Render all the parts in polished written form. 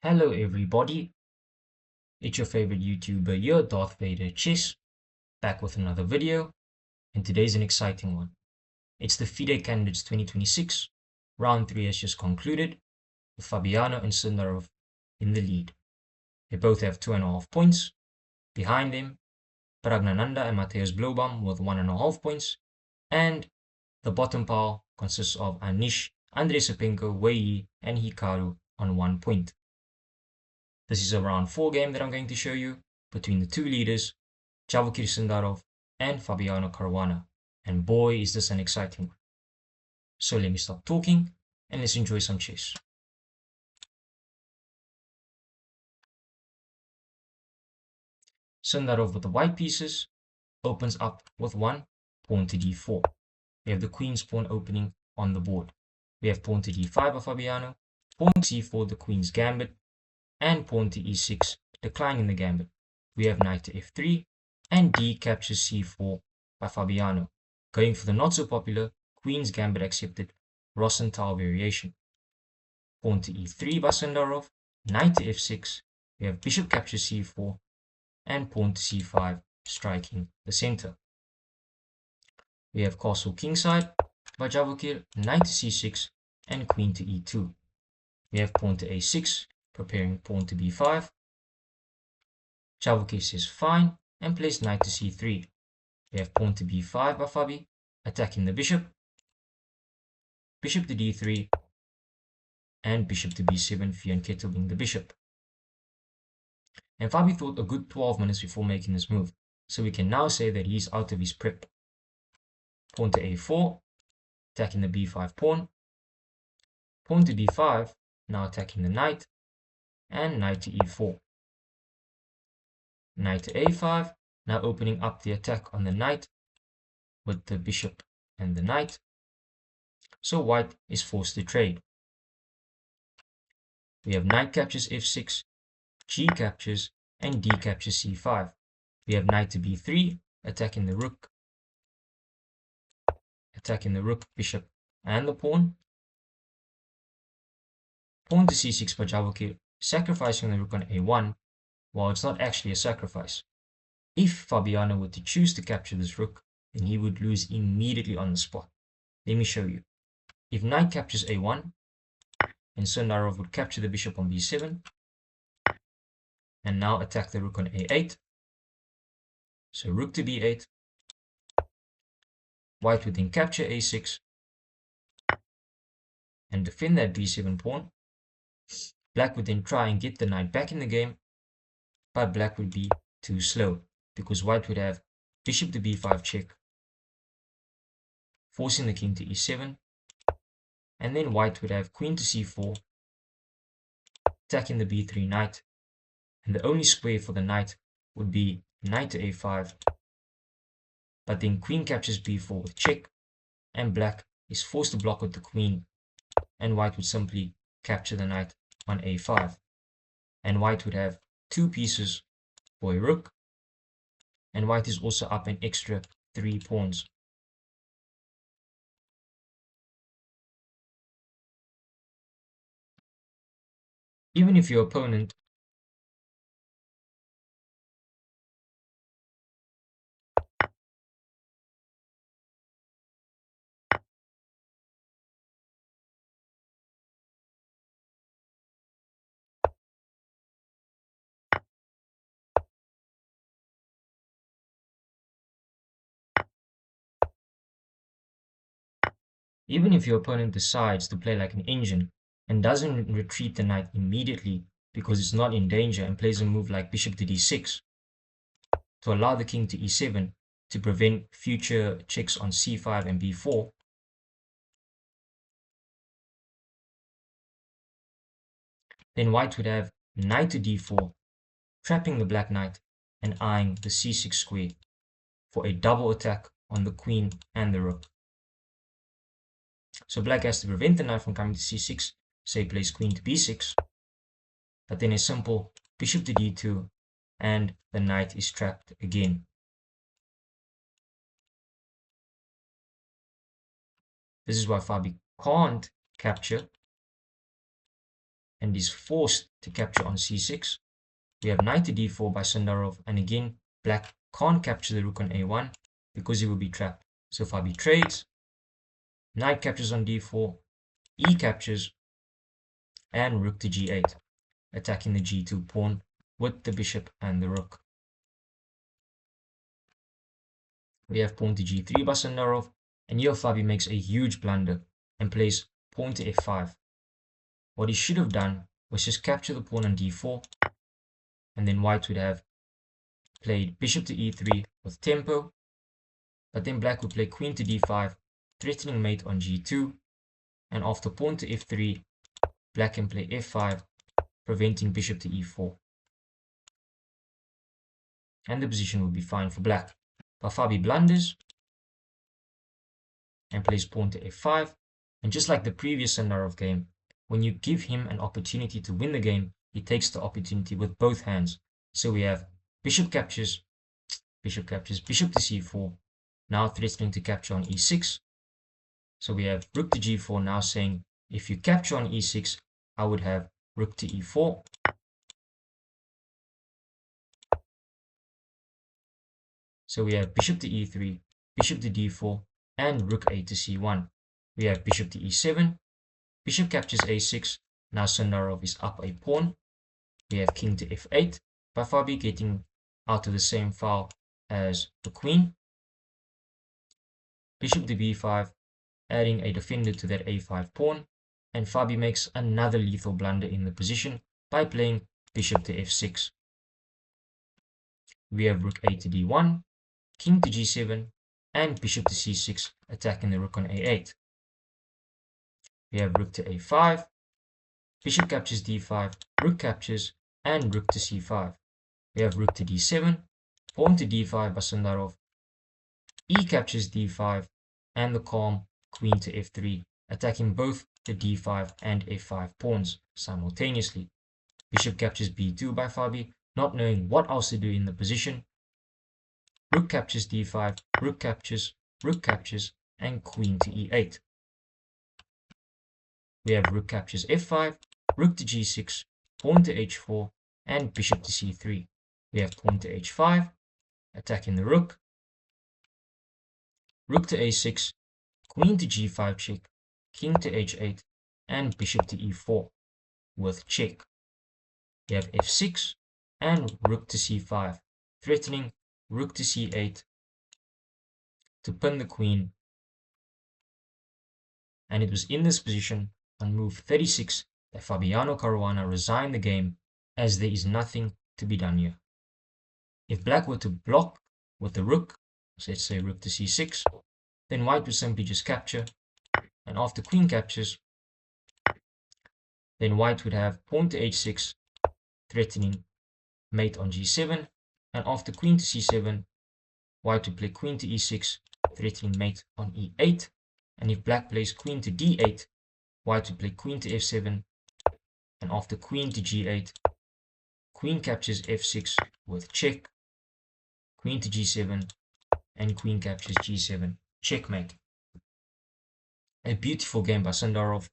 Hello everybody, it's your favorite YouTuber here, Darth Vader Chess, back with another video, and today's an exciting one. It's the FIDE Candidates 2026, round 3 has just concluded, with Fabiano and Sindarov in the lead. They both have 2.5 points. Behind them, Pragnananda and Mateusz Blobam with 1.5 points, and the bottom pile consists of Anish, Andrei Sepenko, Wei Yi, and Hikaru on 1 point. This is a round 4 game that I'm going to show you between the two leaders, Javokhir Sindarov and Fabiano Caruana. And boy, is this an exciting one. So let me stop talking and let's enjoy some chess. Sindarov with the white pieces opens up with 1 pawn to d4. We have the queen's pawn opening on the board. We have pawn to d5 by Fabiano, pawn to c4 the queen's gambit, and pawn to e6 declining the gambit. We have knight to f3 and d captures c4 by Fabiano, going for the not so popular queen's gambit accepted Rosenthal variation. Pawn to e3 by Sindarov, knight to f6, we have bishop captures c4 and pawn to c5 striking the center. We have castle kingside by Javokhir, knight to c6 and queen to e2. We have pawn to a6 preparing pawn to b5. Javokhir says fine and plays knight to c3. We have pawn to b5 by Fabi, attacking the bishop, bishop to d3, and bishop to b7, fianchettoing the bishop. And Fabi thought a good 12 minutes before making this move, so we can now say that he's out of his prep. Pawn to a4, attacking the b5 pawn, pawn to d5, now attacking the knight, and knight to e4. Knight to a5, now opening up the attack on the knight with the bishop and the knight. So white is forced to trade. We have knight captures f6, g captures, and d captures c5. We have knight to b3, attacking the rook, bishop, and the pawn. Pawn to c6 by Javokhir, sacrificing the rook on a1, while it's not actually a sacrifice. If Fabiano were to choose to capture this rook, then he would lose immediately on the spot. Let me show you. If knight captures a1, then Sindarov would capture the bishop on b7, and now attack the rook on a8. So rook to b8. White would then capture a6 and defend that b7 pawn. Black would then try and get the knight back in the game, but black would be too slow because white would have bishop to b5 check, forcing the king to e7, and then white would have queen to c4, attacking the b3 knight, and the only square for the knight would be knight to a5, but then queen captures b4 with check, and black is forced to block with the queen, and white would simply capture the knight on a5, and white would have 2 pieces for a rook, and white is also up an extra 3 pawns. Even if your opponent decides to play like an engine and doesn't retreat the knight immediately because it's not in danger and plays a move like bishop to d6 to allow the king to e7 to prevent future checks on c5 and b4, then white would have knight to d4, trapping the black knight and eyeing the c6 square for a double attack on the queen and the rook. So black has to prevent the knight from coming to c6, so he plays queen to b6, but then a simple bishop to d2, and the knight is trapped again. This is why Fabi can't capture, and is forced to capture on c6. We have knight to d4 by Sindarov, and again, black can't capture the rook on a1 because he will be trapped. So Fabi trades, knight captures on d4, e captures, and rook to g8, attacking the g2 pawn with the bishop and the rook. We have pawn to g3 by Sindarov, and here Fabi makes a huge blunder and plays pawn to f5. What he should have done was just capture the pawn on d4, and then white would have played bishop to e3 with tempo, but then black would play queen to d5, threatening mate on g2, and after pawn to f3, black can play f5, preventing bishop to e4. And the position would be fine for black. But Fabi blunders and plays pawn to f5, and just like the previous Sindarov game, when you give him an opportunity to win the game, he takes the opportunity with both hands. So we have bishop captures, bishop to c4, now threatening to capture on e6. So we have rook to g4 now saying, if you capture on e6, I would have rook to e4. So we have bishop to e3, bishop to d4, and rook a to c1. We have bishop to e7, bishop captures a6, now Sindarov is up a pawn. We have king to f8, by Fabi getting out of the same file as the queen. Bishop to b5, adding a defender to that a5 pawn, and Fabi makes another lethal blunder in the position by playing bishop to f6. We have rook a to d1, king to g7, and bishop to c6, attacking the rook on a8. We have rook to a5, bishop captures d5, rook captures, and rook to c5. We have rook to d7, pawn to d5 by Sindarov, e captures d5, and the calm queen to f3, attacking both the d5 and f5 pawns simultaneously. Bishop captures b2 by Fabi, not knowing what else to do in the position. Rook captures d5, rook captures, and queen to e8. We have rook captures f5, rook to g6, pawn to h4, and bishop to c3. We have pawn to h5, attacking the rook, rook to a6, queen to g5 check, king to h8, and bishop to e4 with check. We have f6 and rook to c5, threatening rook to c8 to pin the queen. And it was in this position on move 36 that Fabiano Caruana resigned the game, as there is nothing to be done here. If black were to block with the rook, so let's say rook to c6, then white would simply just capture, and after queen captures, then white would have pawn to h6, threatening mate on g7, and after queen to c7, white would play queen to e6, threatening mate on e8, and if black plays queen to d8, white would play queen to f7, and after queen to g8, queen captures f6 with check, queen to g7, and queen captures g7, checkmate. A beautiful game by Sindarov,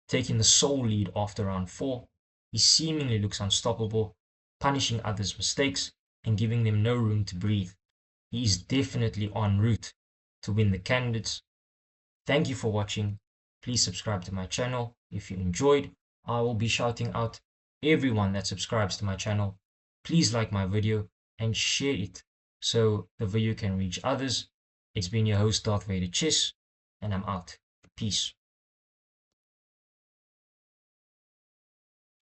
taking the sole lead after round 4. He seemingly looks unstoppable, punishing others' mistakes and giving them no room to breathe. He is definitely en route to win the candidates. Thank you for watching. Please subscribe to my channel if you enjoyed. I will be shouting out everyone that subscribes to my channel. Please like my video and share it so the video can reach others. It's been your host, Darth Vader Chess, and I'm out. Peace.